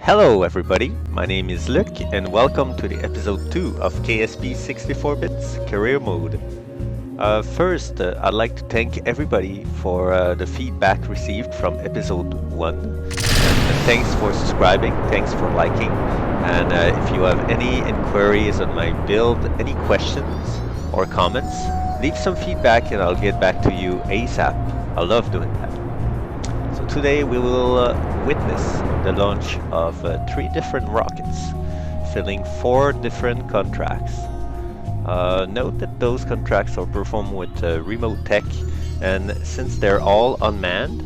Hello everybody, my name is Luc and welcome to the episode 2 of KSP 64-bits Career Mode. First, I'd like to thank everybody for the feedback received from episode 1. Thanks for subscribing, thanks for liking, and if you have any inquiries on my build, any questions or comments, leave some feedback and I'll get back to you ASAP. I love doing that. So today we will witness the launch of 3 different rockets, filling 4 different contracts. Note that those contracts are performed with remote tech, and since they're all unmanned,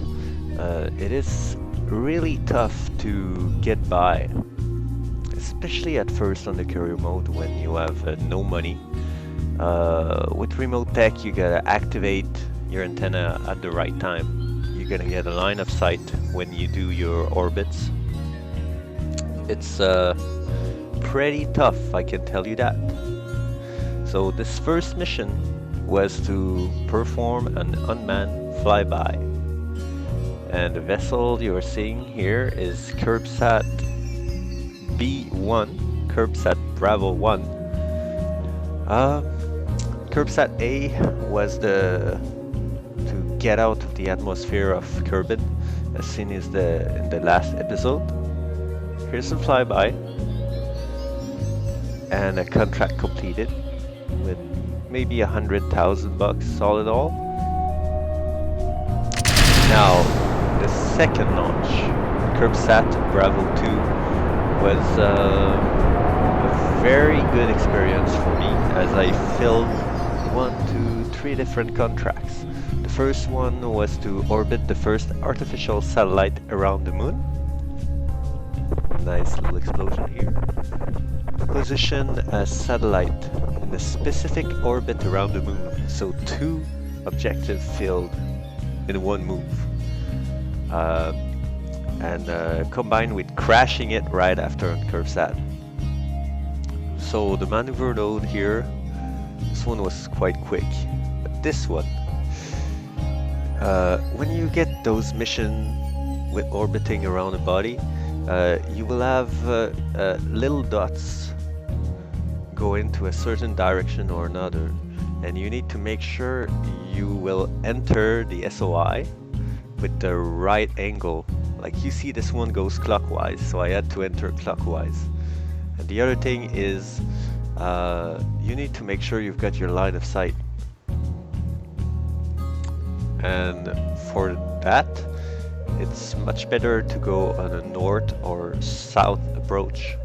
it is really tough to get by, especially at first on the career mode when you have no money. With remote tech you gotta activate your antenna at the right time. You're gonna get a line of sight when you do your orbits. It's pretty tough, I can tell you that. So this first mission was to perform an unmanned flyby, and the vessel you're seeing here is Kerbsat B1, Kerbsat Bravo 1. Kerbsat A was to get out of the atmosphere of Kerbin, as seen as in the last episode. Here's some flyby and a contract completed with maybe $100,000 all in all. Now the second launch, Kerbsat Bravo 2, was a very good experience for me as I filled 1, 2, 3 different contracts. The first one was to orbit the first artificial satellite around the moon. Nice little explosion here. Position a satellite in a specific orbit around the moon, so 2 objectives filled in one move. And combined with crashing it right after on Kerbsat. So the maneuver load here, this one was quite quick, but this one, when you get those missions with orbiting around a body, you will have little dots go into a certain direction or another, and you need to make sure you will enter the SOI with the right angle. Like you see, this one goes clockwise, so I had to enter clockwise. And the other thing is, you need to make sure you've got your line of sight. And for that, it's much better to go on a north or south approach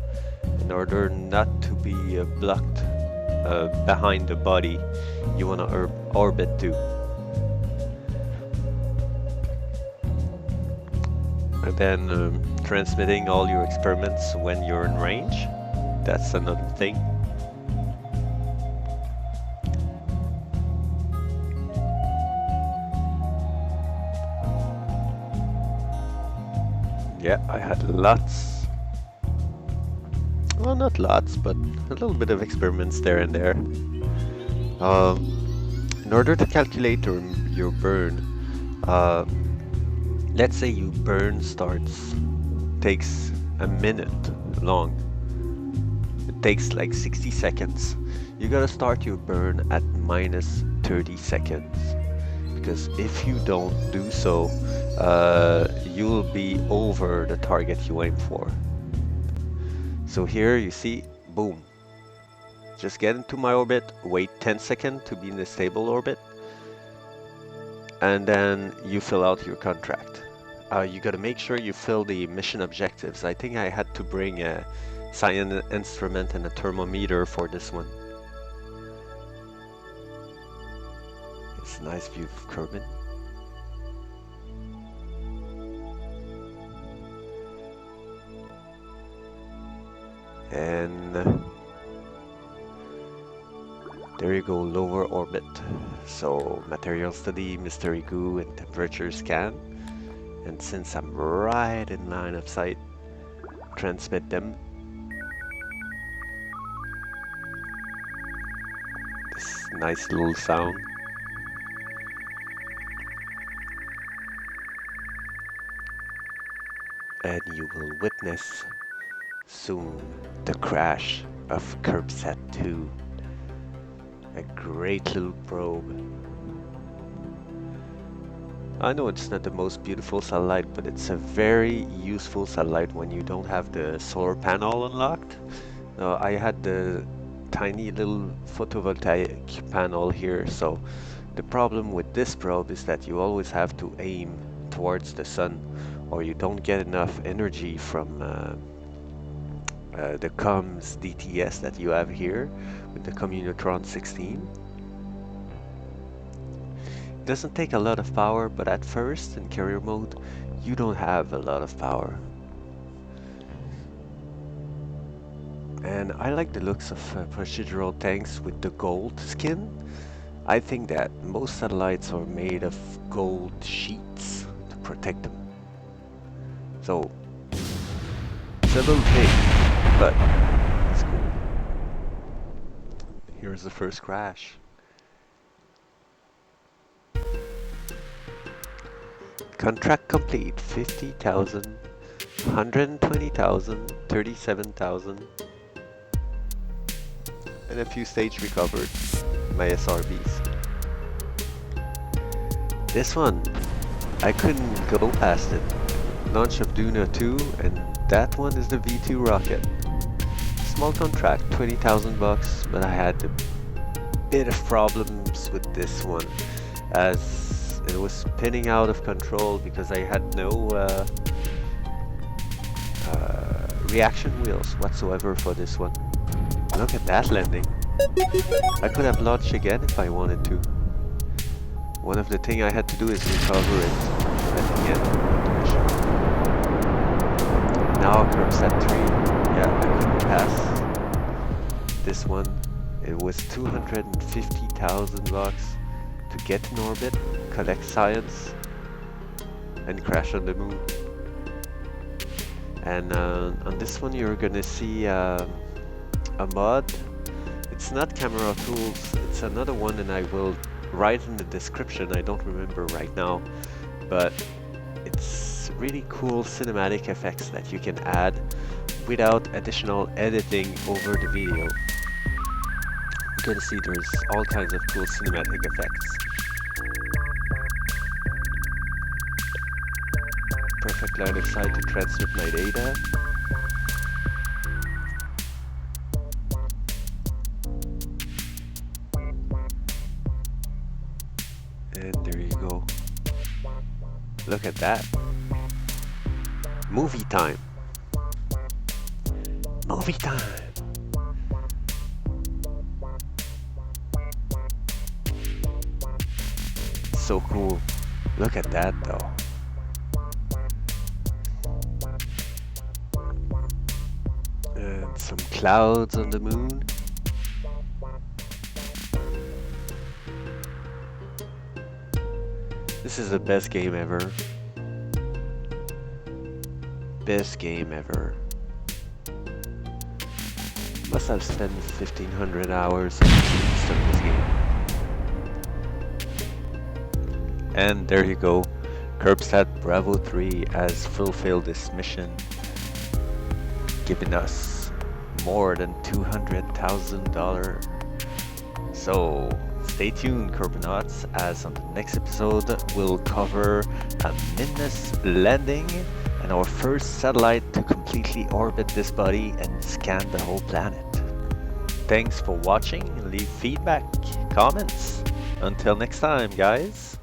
in order not to be blocked behind the body you want to orbit to. And then transmitting all your experiments when you're in range, that's another thing. Yeah, I had lots, well, not lots, but a little bit of experiments there and there. In order to calculate your burn, let's say your burn takes a minute long. It takes like 60 seconds. You gotta start your burn at minus 30 seconds. Because if you don't do so, you'll be over the target you aim for. So here you see, boom. Just get into my orbit, wait 10 seconds to be in the stable orbit, and then you fill out your contract. You gotta make sure you fill the mission objectives. I think I had to bring a science instrument and a thermometer for this one. It's a nice view of Kerbin. And there you go, lower orbit. So material study, mystery goo, and temperature scan. And since I'm right in line of sight, transmit them. This nice little sound. and you will witness soon the crash of CurbSat 2. A great little probe. I know it's not the most beautiful satellite, but it's a very useful satellite when you don't have the solar panel unlocked. I had the tiny little photovoltaic panel here, so the problem with this probe is that you always have to aim towards the sun, or you don't get enough energy from the comms DTS that you have here with the Communotron 16. It doesn't take a lot of power, but at first in carrier mode you don't have a lot of power. And I like the looks of procedural tanks with the gold skin. I think that most satellites are made of gold sheets to protect them. So it's a little big, but it's cool. Here's the first crash. Contract complete, 50,000, 120,000, 37,000, and a few stage recovered, my SRBs. This one, I couldn't go past it. Launch of Duna 2, and that one is the V2 rocket. Small contract, 20,000 bucks, but I had a bit of problems with this one, as it was spinning out of control because I had no reaction wheels whatsoever for this one. Look at that landing. I could have launched again if I wanted to. One of the things I had to do is recover it at the end of the mission. Now CurbSat 3, yeah, I couldn't pass this one. It was 250,000 bucks to get in orbit, collect science, and crash on the moon. And on this one you're gonna see a mod. It's not camera tools, it's another one, and I will write in the description. I don't remember right now, but it's really cool cinematic effects that you can add without additional editing over the video. You're gonna see there's all kinds of cool cinematic effects. Perfect line of sight to transmit my data. And there you go. Look at that. Movie time. Movie time. So cool. Look at that though. And some clouds on the moon. This is the best game ever. Best game ever. Must have spent 1,500 hours at least on this game. And there you go. CurbSat Bravo 3 has fulfilled this mission, giving us more than $200,000. So stay tuned, Kerbonauts, as on the next episode we'll cover a Minus landing and our first satellite to completely orbit this body and scan the whole planet. Thanks for watching. Leave feedback, comments. Until next time, guys.